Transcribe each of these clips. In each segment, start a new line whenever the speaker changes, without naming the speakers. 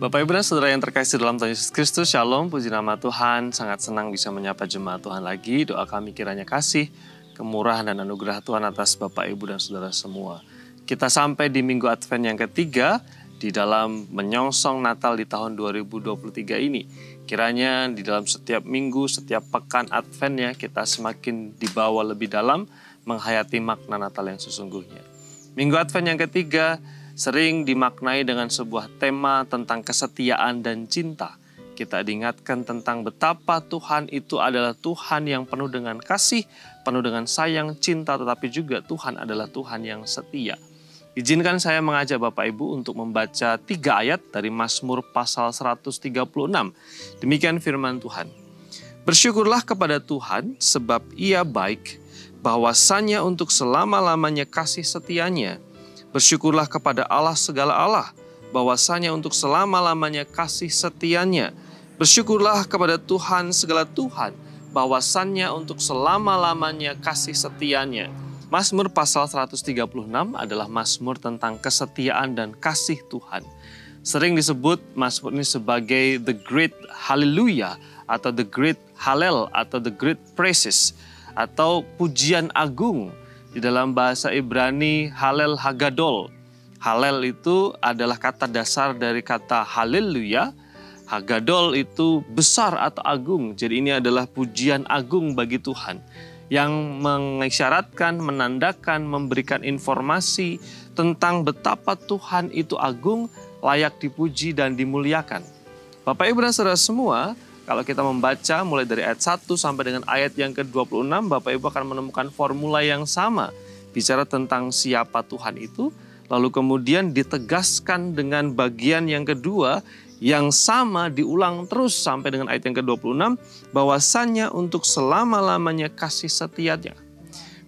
Bapak Ibu dan Saudara yang terkasih dalam Tuhan Yesus Kristus, Shalom, puji nama Tuhan. Sangat senang bisa menyapa jemaat Tuhan lagi. Doa kami kiranya kasih, kemurahan dan anugerah Tuhan atas Bapak Ibu dan Saudara semua. Kita sampai di Minggu Advent yang ketiga di dalam menyongsong Natal di tahun 2023 ini. Kiranya di dalam setiap minggu, setiap pekan Adventnya kita semakin dibawa lebih dalam menghayati makna Natal yang sesungguhnya. Minggu Advent yang ketiga sering dimaknai dengan sebuah tema tentang kesetiaan dan cinta. Kita diingatkan tentang betapa Tuhan itu adalah Tuhan yang penuh dengan kasih, penuh dengan sayang, cinta, tetapi juga Tuhan adalah Tuhan yang setia. Izinkan saya mengajak Bapak Ibu untuk membaca 3 ayat dari Mazmur pasal 136. Demikian firman Tuhan. Bersyukurlah kepada Tuhan sebab Ia baik, bahwasanya untuk selama-lamanya kasih setianya. Bersyukurlah kepada Allah segala Allah, bahwasanya untuk selama-lamanya kasih setianya. Bersyukurlah kepada Tuhan segala Tuhan, bahwasannya untuk selama-lamanya kasih setianya. Mazmur pasal 136 adalah mazmur tentang kesetiaan dan kasih Tuhan. Sering disebut mazmur ini sebagai the great hallelujah, atau the great hallel, atau the great praises, atau pujian agung. Di dalam bahasa Ibrani, Halel Hagadol. Halel itu adalah kata dasar dari kata haleluya. Hagadol itu besar atau agung. Jadi ini adalah pujian agung bagi Tuhan. Yang mengisyaratkan, menandakan, memberikan informasi tentang betapa Tuhan itu agung, layak dipuji dan dimuliakan. Bapak Ibu dan Saudara semua, kalau kita membaca mulai dari ayat 1 sampai dengan ayat yang ke-26, Bapak Ibu akan menemukan formula yang sama. Bicara tentang siapa Tuhan itu, lalu kemudian ditegaskan dengan bagian yang kedua, yang sama diulang terus sampai dengan ayat yang ke-26, bahwasannya untuk selama-lamanya kasih setianya.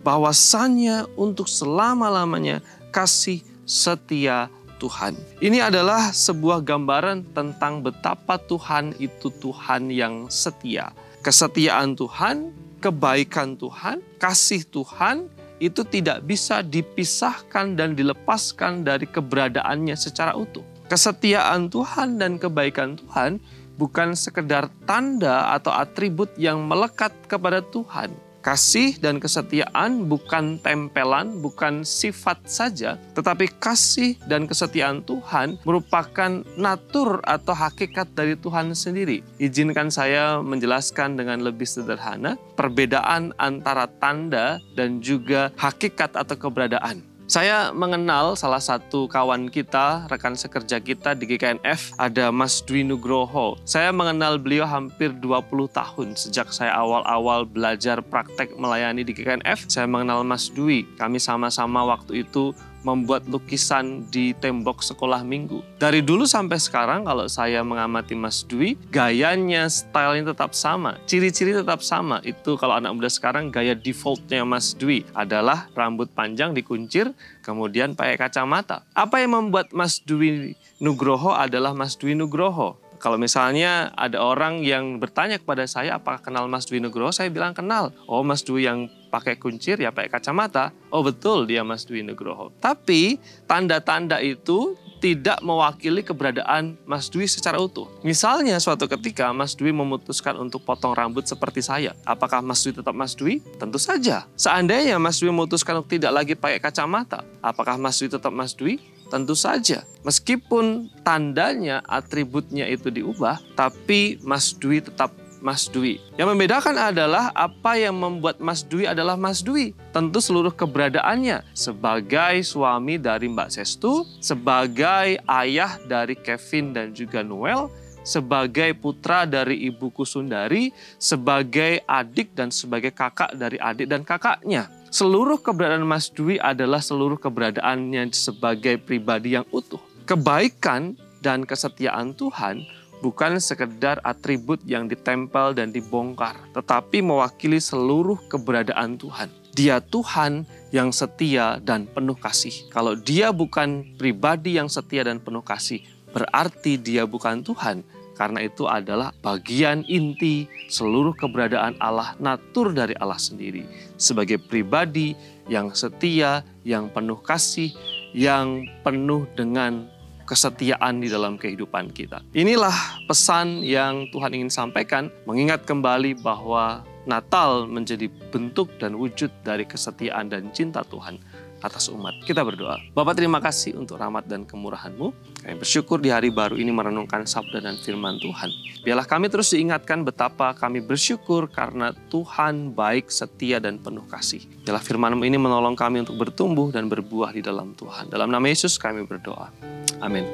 Bahwasannya untuk selama-lamanya kasih setia Tuhan. Ini adalah sebuah gambaran tentang betapa Tuhan itu Tuhan yang setia. Kesetiaan Tuhan, kebaikan Tuhan, kasih Tuhan itu tidak bisa dipisahkan dan dilepaskan dari keberadaannya secara utuh. Kesetiaan Tuhan dan kebaikan Tuhan bukan sekedar tanda atau atribut yang melekat kepada Tuhan. Kasih dan kesetiaan bukan tempelan, bukan sifat saja, tetapi kasih dan kesetiaan Tuhan merupakan natur atau hakikat dari Tuhan sendiri. Izinkan saya menjelaskan dengan lebih sederhana perbedaan antara tanda dan juga hakikat atau keberadaan. Saya mengenal salah satu kawan kita, rekan sekerja kita di GKNF, ada Mas Dwi Nugroho. Saya mengenal beliau hampir 20 tahun. Sejak saya awal-awal belajar praktek melayani di GKNF, saya mengenal Mas Dwi. Kami sama-sama waktu itu membuat lukisan di tembok sekolah minggu. Dari dulu sampai sekarang kalau saya mengamati Mas Dwi, gayanya, stylenya tetap sama, ciri-ciri tetap sama. Itu kalau anak muda sekarang gaya defaultnya Mas Dwi adalah rambut panjang dikuncir, kemudian pakai kacamata. Apa yang membuat Mas Dwi Nugroho adalah Mas Dwi Nugroho? Kalau misalnya ada orang yang bertanya kepada saya, apakah kenal Mas Dwi Nugroho? Saya bilang kenal. Oh, Mas Dwi yang pakai kuncir ya pakai kacamata. Oh, betul dia Mas Dwi Nugroho. Tapi tanda-tanda itu tidak mewakili keberadaan Mas Dwi secara utuh. Misalnya suatu ketika Mas Dwi memutuskan untuk potong rambut seperti saya. Apakah Mas Dwi tetap Mas Dwi? Tentu saja. Seandainya Mas Dwi memutuskan untuk tidak lagi pakai kacamata. Apakah Mas Dwi tetap Mas Dwi? Tentu saja. Meskipun tandanya, atributnya itu diubah, tapi Mas Dwi tetap Mas Dwi. Yang membedakan adalah apa yang membuat Mas Dwi adalah Mas Dwi. Tentu seluruh keberadaannya sebagai suami dari Mbak Sestu, sebagai ayah dari Kevin dan juga Noel, sebagai putra dari Ibu Kusundari, sebagai adik dan sebagai kakak dari adik dan kakaknya. Seluruh keberadaan Mas Dwi adalah seluruh keberadaannya sebagai pribadi yang utuh. Kebaikan dan kesetiaan Tuhan bukan sekedar atribut yang ditempel dan dibongkar, tetapi mewakili seluruh keberadaan Tuhan. Dia Tuhan yang setia dan penuh kasih. Kalau dia bukan pribadi yang setia dan penuh kasih, berarti dia bukan Tuhan. Karena itu adalah bagian inti seluruh keberadaan Allah, natur dari Allah sendiri. Sebagai pribadi yang setia, yang penuh kasih, yang penuh dengan kesetiaan di dalam kehidupan kita. Inilah pesan yang Tuhan ingin sampaikan, mengingat kembali bahwa Natal menjadi bentuk dan wujud dari kesetiaan dan cinta Tuhan atas umat. Kita berdoa. Bapa, terima kasih untuk rahmat dan kemurahan-Mu. Kami bersyukur di hari baru ini merenungkan sabda dan firman Tuhan. Biarlah kami terus diingatkan betapa kami bersyukur karena Tuhan baik, setia, dan penuh kasih. Biarlah firman-Mu ini menolong kami untuk bertumbuh dan berbuah di dalam Tuhan. Dalam nama Yesus kami berdoa. Amin.